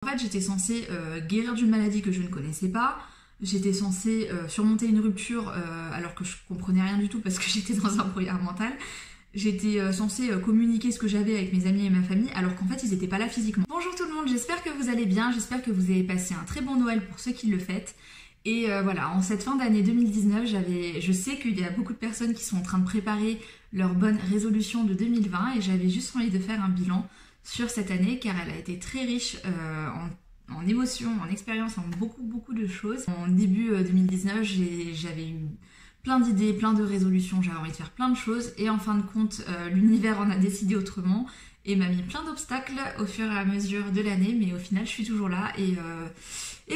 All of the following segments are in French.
En fait, j'étais censée guérir d'une maladie que je ne connaissais pas. J'étais censée surmonter une rupture alors que je comprenais rien du tout parce que j'étais dans un brouillard mental. J'étais censée communiquer ce que j'avais avec mes amis et ma famille alors qu'en fait ils n'étaient pas là physiquement. Bonjour tout le monde, j'espère que vous allez bien, j'espère que vous avez passé un très bon Noël pour ceux qui le fêtent. Et voilà, en cette fin d'année 2019, je sais qu'il y a beaucoup de personnes qui sont en train de préparer leur bonne résolution de 2020 et j'avais juste envie de faire un bilan sur cette année car elle a été très riche en émotions, en expériences, en beaucoup de choses. En début 2019, j'avais eu plein d'idées, plein de résolutions, j'avais envie de faire plein de choses et en fin de compte, l'univers en a décidé autrement et m'a mis plein d'obstacles au fur et à mesure de l'année, mais au final je suis toujours là et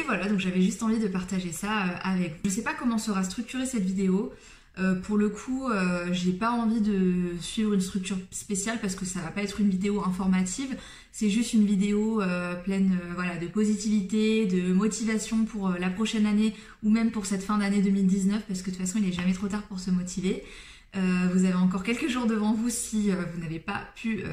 voilà, donc j'avais juste envie de partager ça avec vous. Je sais pas comment sera structurée cette vidéo. Pour le coup, j'ai pas envie de suivre une structure spéciale parce que ça va pas être une vidéo informative, c'est juste une vidéo pleine voilà, de positivité, de motivation pour la prochaine année ou même pour cette fin d'année 2019 parce que de toute façon il est jamais trop tard pour se motiver. Vous avez encore quelques jours devant vous si vous n'avez pas pu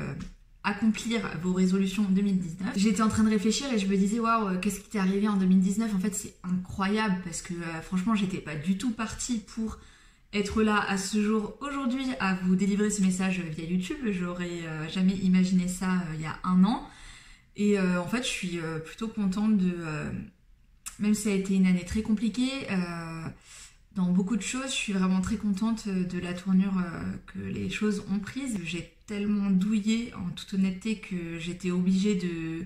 accomplir vos résolutions en 2019. J'étais en train de réfléchir et je me disais waouh, qu'est-ce qui t'est arrivé en 2019? En fait c'est incroyable parce que franchement j'étais pas du tout partie pour être là à ce jour aujourd'hui à vous délivrer ce message via YouTube. J'aurais jamais imaginé ça il y a un an. Et en fait, je suis plutôt contente de... même si ça a été une année très compliquée, dans beaucoup de choses, je suis vraiment très contente de la tournure que les choses ont prise. J'ai tellement douillé, en toute honnêteté, que j'étais obligée de...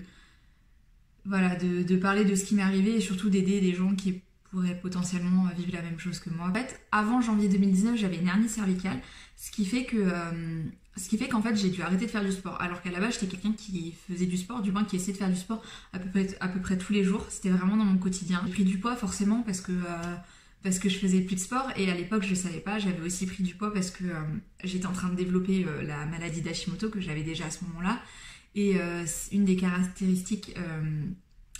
voilà, de parler de ce qui m'est arrivé et surtout d'aider des gens qui pourraient potentiellement vivre la même chose que moi. En fait, avant janvier 2019, j'avais une hernie cervicale, ce qui fait qu'en fait j'ai dû arrêter de faire du sport. Alors qu'à la base, j'étais quelqu'un qui faisait du sport, du moins qui essayait de faire du sport à peu près tous les jours. C'était vraiment dans mon quotidien. J'ai pris du poids forcément parce que je faisais plus de sport et à l'époque je savais pas. J'avais aussi pris du poids parce que j'étais en train de développer la maladie d'Hashimoto que j'avais déjà à ce moment-là. Et une des caractéristiques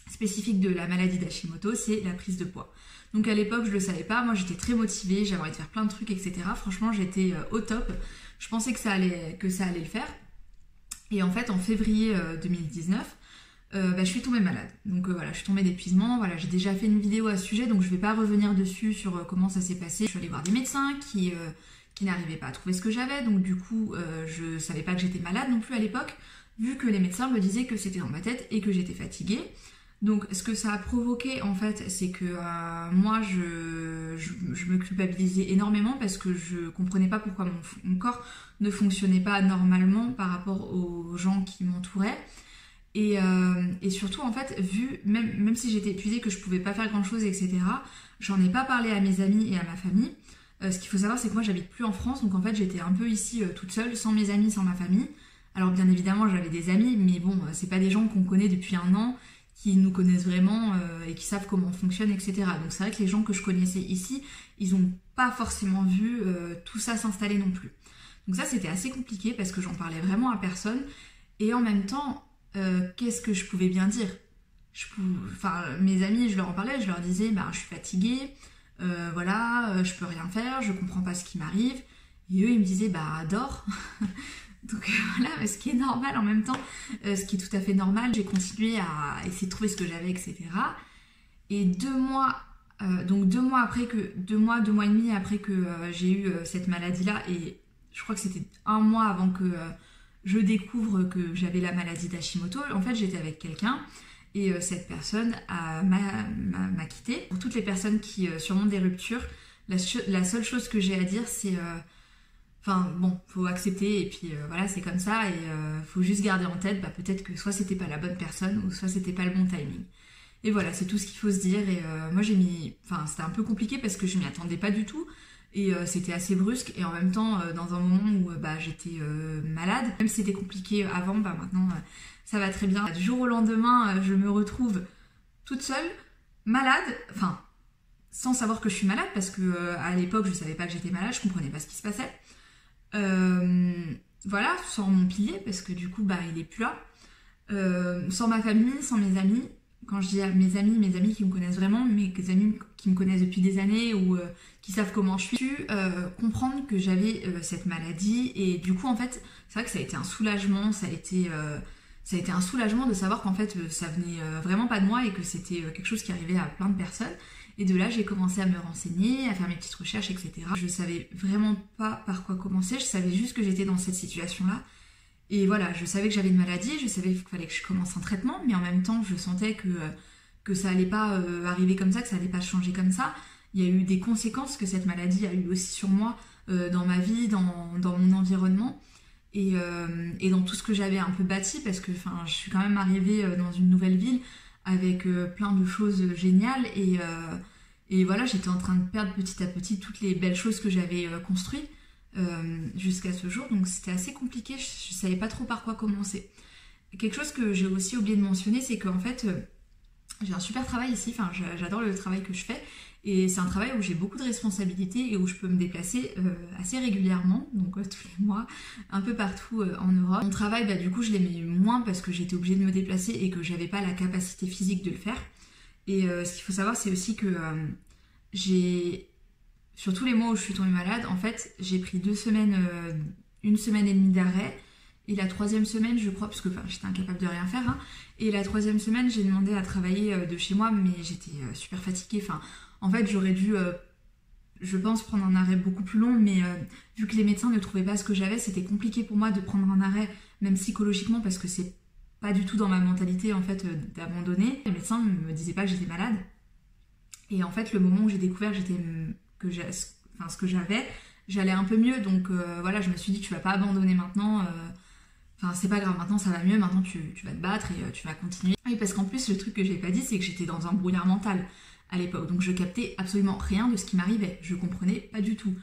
spécifique de la maladie d'Hashimoto, c'est la prise de poids. Donc à l'époque, je le savais pas, moi j'étais très motivée, j'avais envie de faire plein de trucs, etc. Franchement, j'étais au top. Je pensais que ça allait le faire. Et en fait, en février 2019, je suis tombée malade. Donc voilà, je suis tombée d'épuisement. Voilà, j'ai déjà fait une vidéo à ce sujet, donc je vais pas revenir dessus sur comment ça s'est passé. Je suis allée voir des médecins qui n'arrivaient pas à trouver ce que j'avais, donc du coup, je savais pas que j'étais malade non plus à l'époque, vu que les médecins me disaient que c'était dans ma tête et que j'étais fatiguée. Donc ce que ça a provoqué en fait, c'est que moi je me culpabilisais énormément parce que je comprenais pas pourquoi mon corps ne fonctionnait pas normalement par rapport aux gens qui m'entouraient. Et surtout en fait, même si j'étais épuisée, que je pouvais pas faire grand chose, etc., j'en ai pas parlé à mes amis et à ma famille. Ce qu'il faut savoir, c'est que moi j'habite plus en France, donc en fait j'étais un peu ici toute seule, sans mes amis, sans ma famille. Alors bien évidemment j'avais des amis, mais bon, c'est pas des gens qu'on connaît depuis un an, qui nous connaissent vraiment et qui savent comment on fonctionne, etc. Donc c'est vrai que les gens que je connaissais ici, ils n'ont pas forcément vu tout ça s'installer non plus. Donc ça c'était assez compliqué parce que j'en parlais vraiment à personne. Et en même temps, qu'est-ce que je pouvais bien dire? Mes amis, je leur en parlais, je leur disais, je suis fatiguée, voilà, je peux rien faire, je comprends pas ce qui m'arrive. Et eux, ils me disaient, dors. Donc voilà, ce qui est normal en même temps, ce qui est tout à fait normal, j'ai continué à essayer de trouver ce que j'avais, etc. Et 2 mois et demi après que j'ai eu cette maladie-là, et je crois que c'était 1 mois avant que je découvre que j'avais la maladie d'Hashimoto, en fait j'étais avec quelqu'un et cette personne m'a quittée. Pour toutes les personnes qui surmontent des ruptures, la seule chose que j'ai à dire c'est... faut accepter et puis voilà, c'est comme ça et faut juste garder en tête, peut-être que soit c'était pas la bonne personne ou soit c'était pas le bon timing. Et voilà, c'est tout ce qu'il faut se dire et moi c'était un peu compliqué parce que je m'y attendais pas du tout et c'était assez brusque et en même temps dans un moment où j'étais malade, même si c'était compliqué avant, maintenant ça va très bien. Du jour au lendemain, je me retrouve toute seule, malade, sans savoir que je suis malade parce que à l'époque je savais pas que j'étais malade, je comprenais pas ce qui se passait. Voilà, sans mon pilier parce que du coup il est plus là, sans ma famille, sans mes amis. Quand je dis à mes amis qui me connaissent vraiment, mes amis qui me connaissent depuis des années ou qui savent comment je suis, comprendre que j'avais cette maladie et du coup en fait c'est vrai que ça a été un soulagement, ça a été ça a été un soulagement de savoir qu'en fait ça venait vraiment pas de moi et que c'était quelque chose qui arrivait à plein de personnes. Et de là j'ai commencé à me renseigner, à faire mes petites recherches, etc. Je savais vraiment pas par quoi commencer, je savais juste que j'étais dans cette situation-là. Et voilà, je savais que j'avais une maladie, je savais qu'il fallait que je commence un traitement, mais en même temps je sentais que ça allait pas arriver comme ça, que ça allait pas changer comme ça. Il y a eu des conséquences que cette maladie a eu aussi sur moi, dans ma vie, dans mon environnement. Et dans tout ce que j'avais un peu bâti, parce que je suis quand même arrivée dans une nouvelle ville avec plein de choses géniales et voilà, j'étais en train de perdre petit à petit toutes les belles choses que j'avais construites jusqu'à ce jour, donc c'était assez compliqué, je savais pas trop par quoi commencer. Quelque chose que j'ai aussi oublié de mentionner, c'est qu'en fait j'ai un super travail ici, j'adore le travail que je fais. Et c'est un travail où j'ai beaucoup de responsabilités et où je peux me déplacer assez régulièrement, donc tous les mois, un peu partout en Europe. Mon travail, du coup, je l'aimais moins parce que j'étais obligée de me déplacer et que j'avais pas la capacité physique de le faire. Et ce qu'il faut savoir, c'est aussi que sur tous les mois où je suis tombée malade, en fait, j'ai pris 2 semaines, 1 semaine et demie d'arrêt. Et la 3e semaine, je crois, parce que j'étais incapable de rien faire, hein, et la 3e semaine, j'ai demandé à travailler de chez moi, mais j'étais super fatiguée. En fait, j'aurais dû, je pense, prendre un arrêt beaucoup plus long, mais vu que les médecins ne trouvaient pas ce que j'avais, c'était compliqué pour moi de prendre un arrêt, même psychologiquement, parce que c'est pas du tout dans ma mentalité, en fait, d'abandonner. Les médecins ne me disaient pas que j'étais malade. Et en fait, le moment où j'ai découvert ce que j'avais, j'allais un peu mieux. Donc voilà, je me suis dit, tu vas pas abandonner maintenant. C'est pas grave, maintenant ça va mieux, maintenant tu vas te battre et tu vas continuer. Oui, parce qu'en plus, le truc que j'ai pas dit, c'est que j'étais dans un brouillard mental à l'époque. Donc je captais absolument rien de ce qui m'arrivait. Je comprenais pas du tout.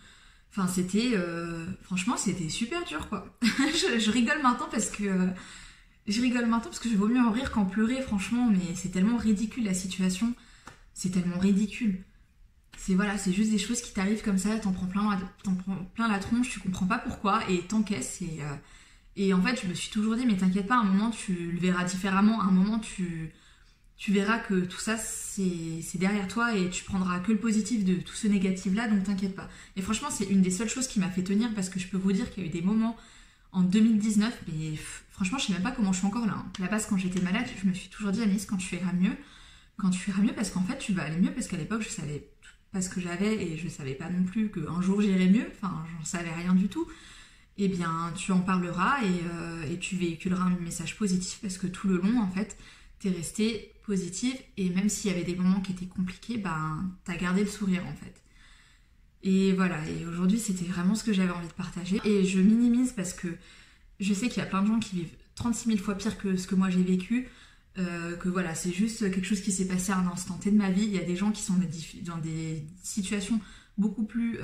Franchement, c'était super dur, quoi. je rigole maintenant parce que... je vaut mieux en rire qu'en pleurer, franchement, mais c'est tellement ridicule la situation. C'est tellement ridicule. C'est juste des choses qui t'arrivent comme ça, t'en prends plein la tronche, tu comprends pas pourquoi, et t'encaisses. Et en fait, je me suis toujours dit, mais t'inquiète pas, à un moment, tu le verras différemment. À un moment, tu verras que tout ça, c'est derrière toi et tu prendras que le positif de tout ce négatif-là, donc t'inquiète pas. Et franchement, c'est une des seules choses qui m'a fait tenir, parce que je peux vous dire qu'il y a eu des moments en 2019, mais franchement, je sais même pas comment je suis encore là. À la base, quand j'étais malade, je me suis toujours dit, Anis, quand tu iras mieux, parce qu'en fait, tu vas aller mieux, parce qu'à l'époque, je savais pas ce que j'avais et je savais pas non plus qu'un jour j'irais mieux, j'en savais rien du tout. Eh bien, tu en parleras et tu véhiculeras un message positif, parce que tout le long, en fait, t'es restée positive, et même s'il y avait des moments qui étaient compliqués, t'as gardé le sourire, en fait. Et voilà, et aujourd'hui, c'était vraiment ce que j'avais envie de partager. Et je minimise parce que je sais qu'il y a plein de gens qui vivent 36 000 fois pire que ce que moi j'ai vécu, que voilà, c'est juste quelque chose qui s'est passé à un instant T de ma vie. Il y a des gens qui sont dans des situations beaucoup plus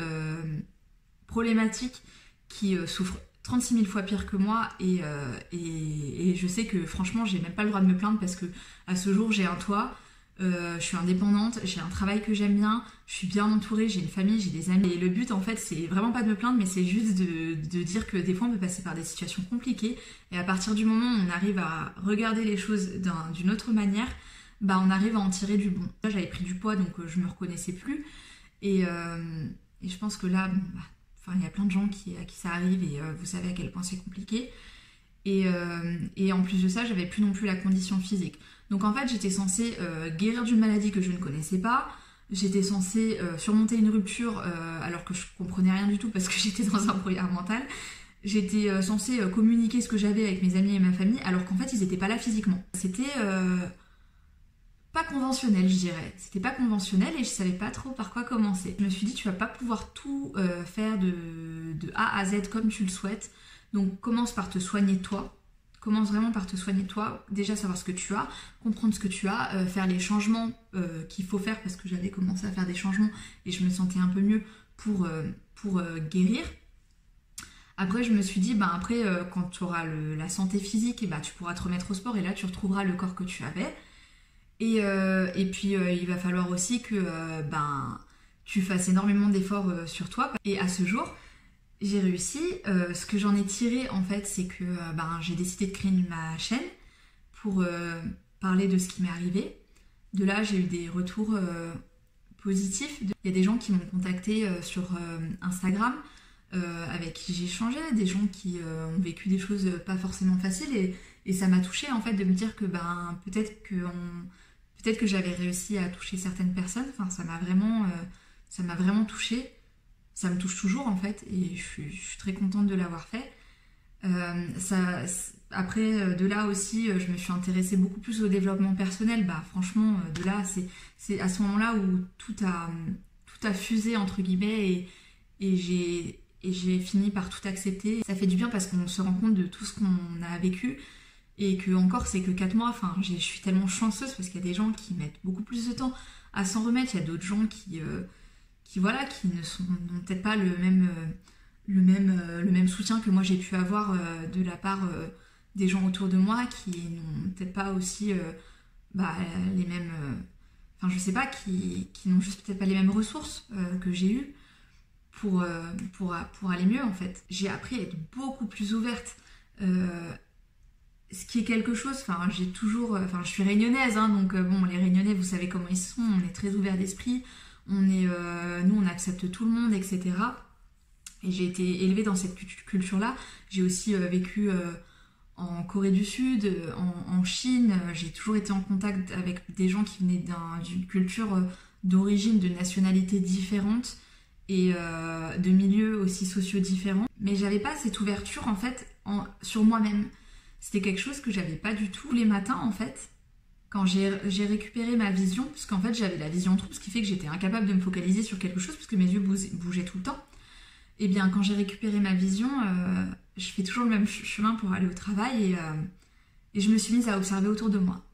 problématiques, qui souffrent 36 000 fois pire que moi, et je sais que franchement j'ai même pas le droit de me plaindre, parce que à ce jour j'ai un toit, je suis indépendante, j'ai un travail que j'aime bien, je suis bien entourée, j'ai une famille, j'ai des amis, et le but en fait c'est vraiment pas de me plaindre, mais c'est juste de dire que des fois on peut passer par des situations compliquées, et à partir du moment où on arrive à regarder les choses d'une autre manière, on arrive à en tirer du bon. Là j'avais pris du poids, donc je me reconnaissais plus, et je pense que là il y a plein de gens à qui ça arrive, et vous savez à quel point c'est compliqué. Et en plus de ça, j'avais plus non plus la condition physique. Donc en fait, j'étais censée guérir d'une maladie que je ne connaissais pas. J'étais censée surmonter une rupture alors que je comprenais rien du tout, parce que j'étais dans un brouillard mental. J'étais censée communiquer ce que j'avais avec mes amis et ma famille, alors qu'en fait, ils n'étaient pas là physiquement. C'était pas conventionnel, je dirais. C'était pas conventionnel et je savais pas trop par quoi commencer. Je me suis dit, tu vas pas pouvoir tout faire de A à Z comme tu le souhaites. Donc commence par te soigner toi. Commence vraiment par te soigner toi. Déjà savoir ce que tu as, comprendre ce que tu as, faire les changements qu'il faut faire, parce que j'avais commencé à faire des changements et je me sentais un peu mieux pour guérir. Après, je me suis dit, quand tu auras la santé physique, tu pourras te remettre au sport, et là tu retrouveras le corps que tu avais. Et puis il va falloir aussi que tu fasses énormément d'efforts sur toi. Et à ce jour, j'ai réussi. Ce que j'en ai tiré en fait, c'est que j'ai décidé de créer ma chaîne pour parler de ce qui m'est arrivé. De là, j'ai eu des retours positifs. Il y a des gens qui m'ont contacté sur Instagram, avec qui j'ai échangé, des gens qui ont vécu des choses pas forcément faciles, Et ça m'a touchée en fait de me dire que peut-être que j'avais réussi à toucher certaines personnes. Enfin, ça m'a vraiment touchée. Ça me touche toujours en fait, et je suis très contente de l'avoir fait. Après, de là aussi, je me suis intéressée beaucoup plus au développement personnel. Bah, franchement, de là, c'est à ce moment-là où tout a fusé, entre guillemets, et j'ai fini par tout accepter. Ça fait du bien parce qu'on se rend compte de tout ce qu'on a vécu, et que encore, c'est que 4 mois. Enfin, je suis tellement chanceuse parce qu'il y a des gens qui mettent beaucoup plus de temps à s'en remettre. Il y a d'autres gens qui n'ont peut-être pas le même soutien que moi j'ai pu avoir de la part des gens autour de moi, qui n'ont peut-être pas aussi les mêmes... Enfin, je sais pas, qui n'ont juste peut-être pas les mêmes ressources que j'ai eues pour aller mieux, en fait. J'ai appris à être beaucoup plus ouverte. Ce qui est quelque chose... Enfin, je suis réunionnaise, hein, donc bon, les Réunionnais, vous savez comment ils sont, on est très ouverts d'esprit, nous, on accepte tout le monde, etc. Et j'ai été élevée dans cette culture-là. J'ai aussi vécu en Corée du Sud, en Chine. J'ai toujours été en contact avec des gens qui venaient d'une culture d'origine, de nationalités différentes et de milieux aussi sociaux différents. Mais j'avais pas cette ouverture en fait sur moi-même. C'était quelque chose que j'avais pas du tout. Tous les matins en fait, quand j'ai récupéré ma vision, parce qu'en fait j'avais la vision trouble, ce qui fait que j'étais incapable de me focaliser sur quelque chose parce que mes yeux bougeaient tout le temps. Et bien quand j'ai récupéré ma vision, je fais toujours le même chemin pour aller au travail, et je me suis mise à observer autour de moi.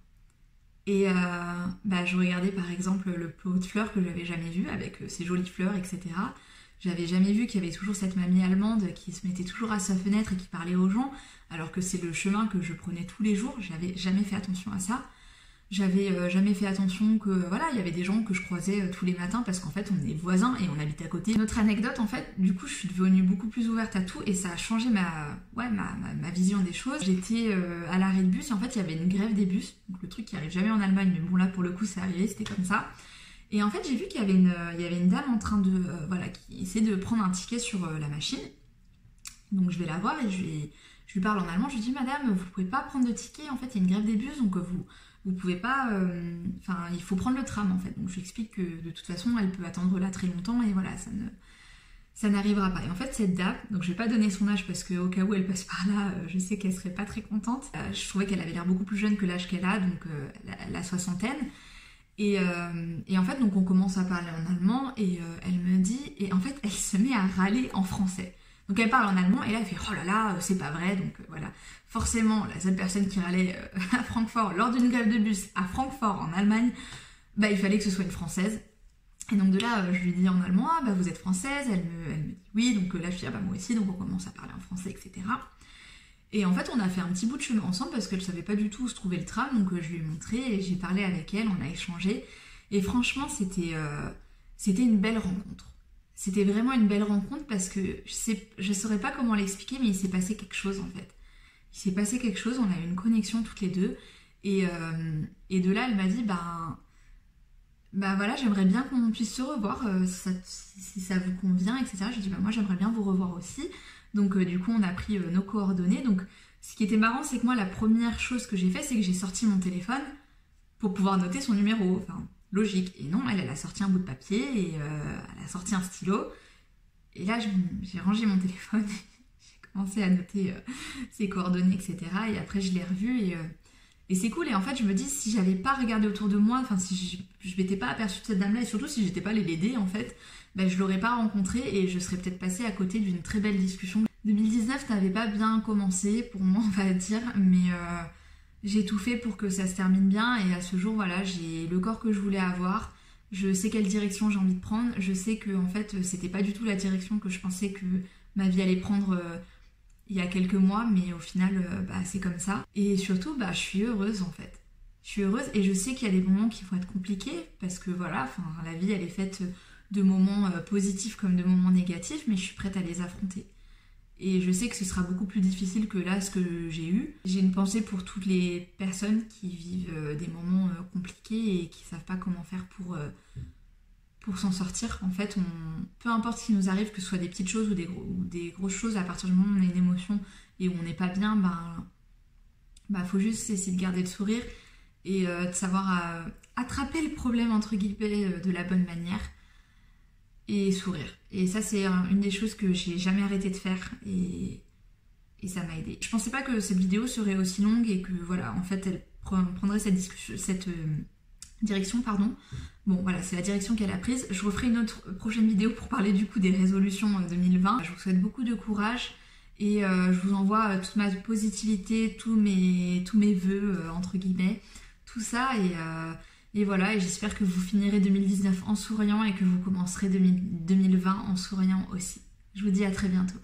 Et je regardais par exemple le plot de fleurs que j'avais jamais vu avec ses jolies fleurs, etc. J'avais jamais vu qu'il y avait toujours cette mamie allemande qui se mettait toujours à sa fenêtre et qui parlait aux gens, alors que c'est le chemin que je prenais tous les jours. J'avais jamais fait attention à ça. J'avais jamais fait attention que voilà, il y avait des gens que je croisais tous les matins parce qu'en fait on est voisins et on habite à côté. Notre anecdote en fait, du coup je suis devenue beaucoup plus ouverte à tout et ça a changé ma vision des choses. J'étais à l'arrêt de bus et en fait il y avait une grève des bus, donc le truc qui arrive jamais en Allemagne, mais bon là pour le coup c'est arrivé, c'était comme ça. Et en fait j'ai vu qu'il y avait une dame en train de qui essayait de prendre un ticket sur la machine. Donc je vais la voir et je lui parle en allemand, je lui dis madame, vous pouvez pas prendre de ticket, en fait il y a une grève des bus, donc vous pouvez pas... il faut prendre le tram en fait. Donc je lui explique que de toute façon elle peut attendre là très longtemps et voilà, ça n'arrivera pas. Et en fait cette dame, donc je vais pas donner son âge parce qu'au cas où elle passe par là, je sais qu'elle serait pas très contente. Je trouvais qu'elle avait l'air beaucoup plus jeune que l'âge qu'elle a, donc la soixantaine. Et en fait donc on commence à parler en allemand et elle me dit... Et en fait elle se met à râler en français. Donc elle parle en allemand et là elle fait oh là là c'est pas vrai, donc voilà. Forcément la seule personne qui râlait à Francfort lors d'une grève de bus à Francfort en Allemagne, il fallait que ce soit une française. Et donc de là je lui dis en allemand ah vous êtes française, elle me dit oui, donc là je dis moi aussi, donc on commence à parler en français, etc. Et en fait on a fait un petit bout de chemin ensemble parce qu'elle savait pas du tout où se trouvait le tram, donc je lui ai montré et j'ai parlé avec elle, on a échangé et franchement c'était une belle rencontre. C'était vraiment une belle rencontre parce que je saurais pas comment l'expliquer, mais il s'est passé quelque chose en fait. Il s'est passé quelque chose, on a eu une connexion toutes les deux. Et de là, elle m'a dit, voilà, j'aimerais bien qu'on puisse se revoir, si ça vous convient, etc. J'ai dit, moi j'aimerais bien vous revoir aussi. Donc du coup, on a pris nos coordonnées. Donc ce qui était marrant, c'est que moi, la première chose que j'ai fait, c'est que j'ai sorti mon téléphone pour pouvoir noter son numéro. Enfin, logique. Et non, elle a sorti un bout de papier et elle a sorti un stylo. Et là, j'ai rangé mon téléphone, j'ai commencé à noter ses coordonnées, etc. Et après, je l'ai revu et c'est cool. Et en fait, je me dis, si j'avais pas regardé autour de moi, enfin, si je m'étais pas aperçue de cette dame-là, et surtout si j'étais pas allée l'aider, en fait, je l'aurais pas rencontrée et je serais peut-être passée à côté d'une très belle discussion. 2019 n'avait pas bien commencé pour moi, on va dire, mais... j'ai tout fait pour que ça se termine bien et à ce jour, voilà, j'ai le corps que je voulais avoir. Je sais quelle direction j'ai envie de prendre. Je sais que en fait, c'était pas du tout la direction que je pensais que ma vie allait prendre il y a quelques mois, mais au final, c'est comme ça. Et surtout, je suis heureuse en fait. Je suis heureuse et je sais qu'il y a des moments qui vont être compliqués parce que voilà, la vie, elle est faite de moments positifs comme de moments négatifs, mais je suis prête à les affronter. Et je sais que ce sera beaucoup plus difficile que là, ce que j'ai eu. J'ai une pensée pour toutes les personnes qui vivent des moments compliqués et qui savent pas comment faire pour s'en sortir. En fait, peu importe ce qui nous arrive, que ce soit des petites choses ou des grosses choses, à partir du moment où on a une émotion et où on n'est pas bien, bah faut juste essayer de garder le sourire et de savoir attraper le problème entre guillemets de la bonne manière et sourire. Et ça c'est une des choses que j'ai jamais arrêté de faire et ça m'a aidé. Je pensais pas que cette vidéo serait aussi longue et que voilà, en fait elle prendrait cette direction, pardon. Bon voilà, c'est la direction qu'elle a prise. Je referai une autre prochaine vidéo pour parler du coup des résolutions 2020. Je vous souhaite beaucoup de courage et je vous envoie toute ma positivité, tous mes vœux entre guillemets, tout ça et voilà, et j'espère que vous finirez 2019 en souriant et que vous commencerez 2020 en souriant aussi. Je vous dis à très bientôt.